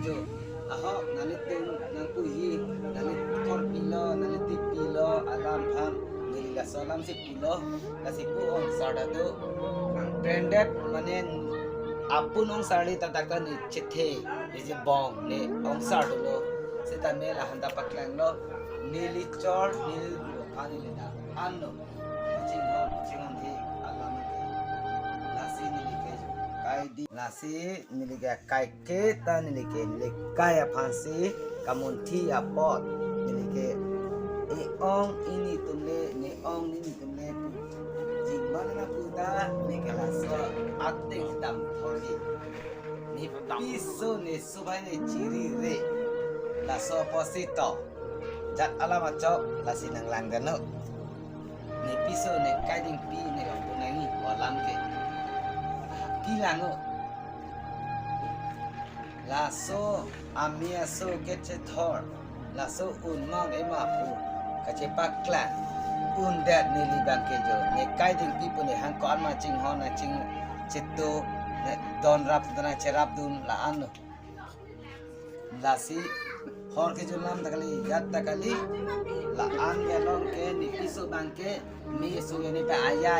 jo ahok nalit tin nang puyi nalit kor pilo nalit ti pilo alam ham nilila solam si pilo kasi pu on sada tu branded manen apun ong sari tataka ni chithe ni je bong ni ong sar lo seta mela handa paklang lo nili chor nil ani leda anno chingom hi alam ke lasi nili ke kai di lasi nili ke kai ke ta nili ke nili kai phansi kamun thi apot nili ke e ong ini tumle ni ong ni tumle jimana puta ni kalaso ating dam thori ni piso ni subai ni ciri re laso posito jat alamat chok lasi nang langgano ni piso ni kading pi ni kampunangi walam ke kilango laso amia so keche thor laso unmang emapu kacepak klan undat ni libang kejo ni kading pi pun ni hangko alma cing hona cing citu don rap tana cerap dun la anu lasi hor ke julam takali yat takali la an galong ke ni piso bangke mi su ni pa aya